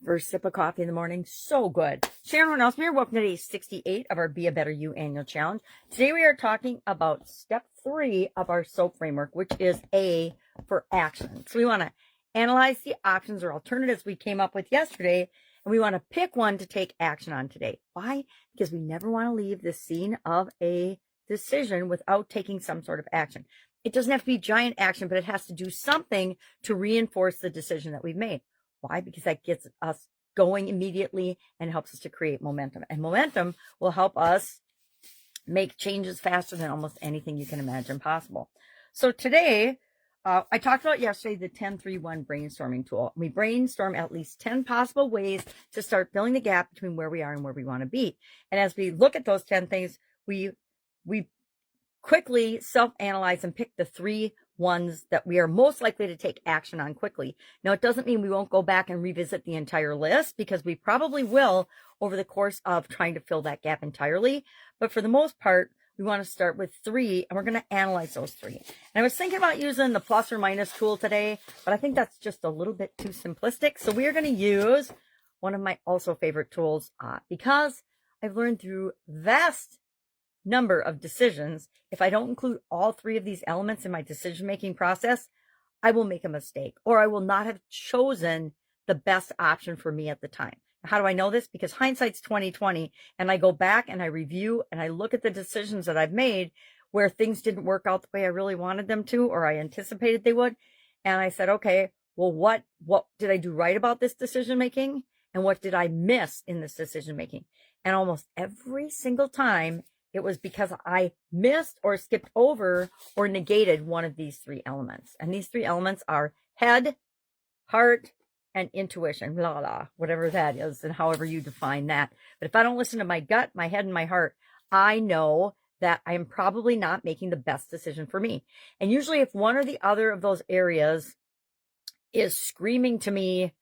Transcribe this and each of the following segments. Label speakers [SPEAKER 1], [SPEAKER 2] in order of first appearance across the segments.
[SPEAKER 1] First sip of coffee in the morning, so good. Sharon Horne-Ellstrom here. Welcome to day 68 of our Be a Better You annual challenge. Today we are talking about step 3 of our SOAP framework, which is A for action. So we want to analyze the options or alternatives we came up with yesterday, and we want to pick one to take action on today. Why? Because we never want to leave the scene of a decision without taking some sort of action. It doesn't have to be giant action, but it has to do something to reinforce the decision that we've made. Why? Because that gets us going immediately and helps us to create momentum. And momentum will help us make changes faster than almost anything you can imagine possible. So today, I talked about yesterday the 10-3-1 brainstorming tool. We brainstorm at least 10 possible ways to start filling the gap between where we are and where we want to be. And as we look at those 10 things, we quickly self-analyze and pick the 3 ones that we are most likely to take action on quickly. Now, it doesn't mean we won't go back and revisit the entire list, because we probably will over the course of trying to fill that gap entirely. But for the most part, we want to start with 3, and we're going to analyze those 3. And I was thinking about using the plus or minus tool today, but I think that's just a little bit too simplistic. So we are going to use one of my also favorite tools because I've learned through vast number of decisions, if I don't include all 3 of these elements in my decision-making process, I will make a mistake, or I will not have chosen the best option for me at the time. How do I know this? Because hindsight's 20/20, and I go back and I review and I look at the decisions that I've made where things didn't work out the way I really wanted them to, or I anticipated they would. And I said, okay, well, what did I do right about this decision-making? And what did I miss in this decision-making? And almost every single time, it was because I missed or skipped over or negated one of these 3 elements. And these 3 elements are head, heart, and intuition, blah, blah, whatever that is, and however you define that. But if I don't listen to my gut, my head, and my heart, I know that I am probably not making the best decision for me. And usually if one or the other of those areas is screaming to me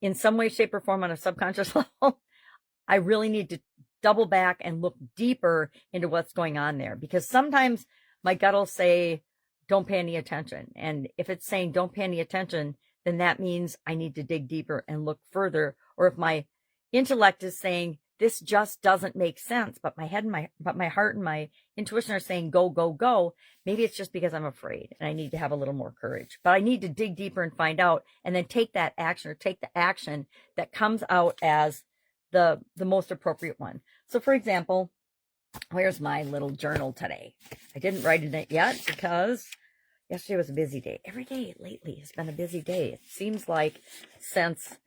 [SPEAKER 1] in some way, shape, or form on a subconscious level, I really need to double back and look deeper into what's going on there, because sometimes my gut will say, don't pay any attention. And if it's saying don't pay any attention, then that means I need to dig deeper and look further. Or if my intellect is saying this just doesn't make sense, but my head and my heart and my intuition are saying go, go, go, maybe it's just because I'm afraid and I need to have a little more courage. But I need to dig deeper and find out, and then take that action, or take the action that comes out as the most appropriate one. So for example, where's my little journal today? I didn't write in it yet because yesterday was a busy day. Every day lately has been a busy day. It seems like since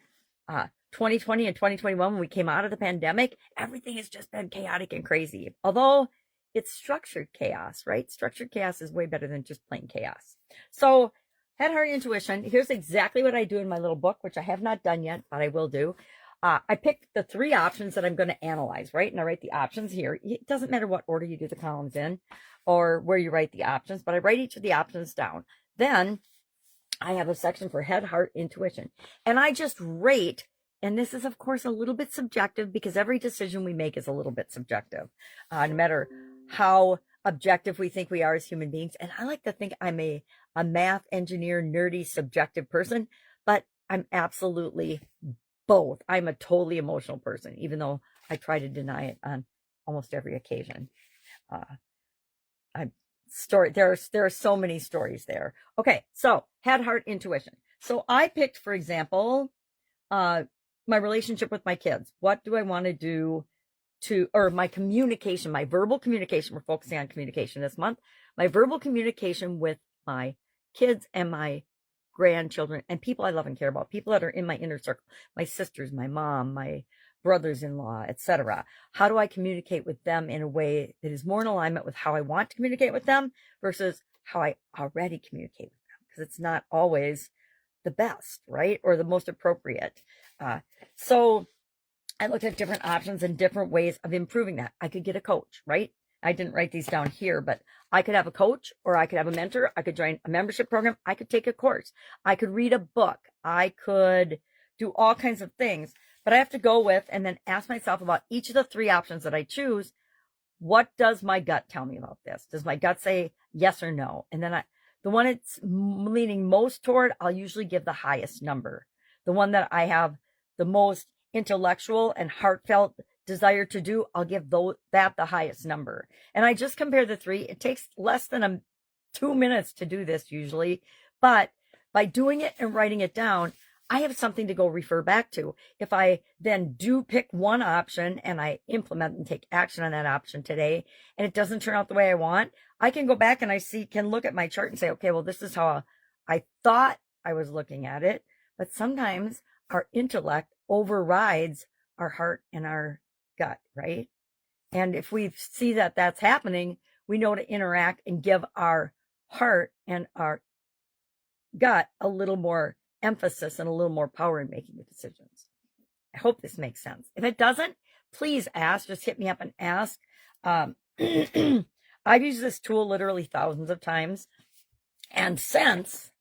[SPEAKER 1] 2020 and 2021, when we came out of the pandemic, everything has just been chaotic and crazy. Although it's structured chaos, right? Structured chaos is way better than just plain chaos. So head, heart, intuition. Here's exactly what I do in my little book, which I have not done yet, but I will do. I picked the 3 options that I'm going to analyze, right? And I write the options here. It doesn't matter what order you do the columns in or where you write the options, but I write each of the options down. Then I have a section for head, heart, intuition. And I just rate, and this is, of course, a little bit subjective, because every decision we make is a little bit subjective, no matter how objective we think we are as human beings. And I like to think I'm a math engineer, nerdy, subjective person, but I'm absolutely both. I'm a totally emotional person, even though I try to deny it on almost every occasion. There are so many stories there. Okay, so head, heart, intuition. So I picked, for example, my relationship with my kids. What do I want to do or my communication, my verbal communication. We're focusing on communication this month. My verbal communication with my kids and my grandchildren and people I love and care about, people that are in my inner circle, my sisters, my mom, my brothers-in-law, etc. How do I communicate with them in a way that is more in alignment with how I want to communicate with them versus how I already communicate with them? Because it's not always the best, right? Or the most appropriate. So I looked at different options and different ways of improving that. I could get a coach, right? I didn't write these down here, but I could have a coach, or I could have a mentor. I could join a membership program. I could take a course. I could read a book. I could do all kinds of things, but I have to go with and then ask myself about each of the 3 options that I choose. What does my gut tell me about this? Does my gut say yes or no? And then the one it's leaning most toward, I'll usually give the highest number. The one that I have the most intellectual and heartfelt desire to do, I'll give that the highest number. And I just compare the three. It takes less than 2 minutes to do this usually, but by doing it and writing it down, I have something to go refer back to. If I then do pick one option and I implement and take action on that option today, and it doesn't turn out the way I want, I can go back and can look at my chart and say, okay, well, this is how I thought I was looking at it. But sometimes our intellect overrides our heart and our gut, right? And if we see that that's happening, we know to interact and give our heart and our gut a little more emphasis and a little more power in making the decisions. I hope this makes sense. If it doesn't, please ask. Just hit me up and ask. I've used this tool literally thousands of times. And since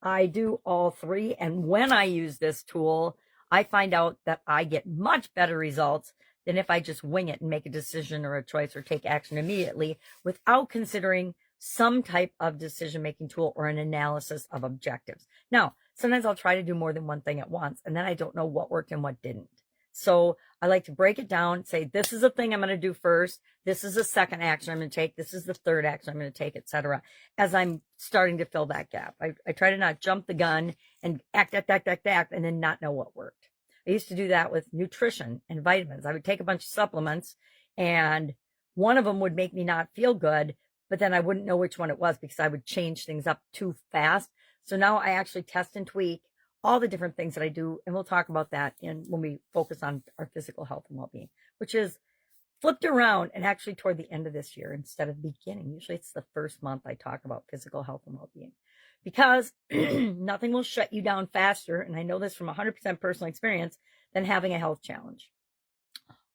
[SPEAKER 1] I do all three, and when I use this tool, I find out that I get much better results than if I just wing it and make a decision or a choice or take action immediately without considering some type of decision-making tool or an analysis of objectives. Now, sometimes I'll try to do more than one thing at once, and then I don't know what worked and what didn't. So I like to break it down, say, this is a thing I'm going to do first. This is the second action I'm going to take. This is the third action I'm going to take, etc. as I'm starting to fill that gap. I try to not jump the gun and act, and then not know what worked. I used to do that with nutrition and vitamins. I would take a bunch of supplements, and one of them would make me not feel good, but then I wouldn't know which one it was because I would change things up too fast. So now I actually test and tweak all the different things that I do, and we'll talk about that when we focus on our physical health and well-being, which is flipped around and actually toward the end of this year instead of the beginning. Usually it's the first month I talk about physical health and well-being, because nothing will shut you down faster, and I know this from 100% personal experience, than having a health challenge.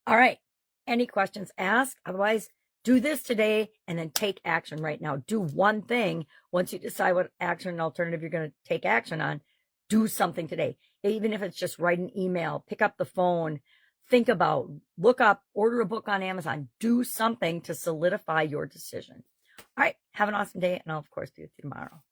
[SPEAKER 1] All right, any questions, ask. Otherwise, do this today and then take action right now. Do one thing. Once you decide what action and alternative you're going to take action on, do something today. Even if it's just write an email, pick up the phone, think about, look up, order a book on Amazon, do something to solidify your decision. All right, have an awesome day, and I'll, of course, be with you tomorrow.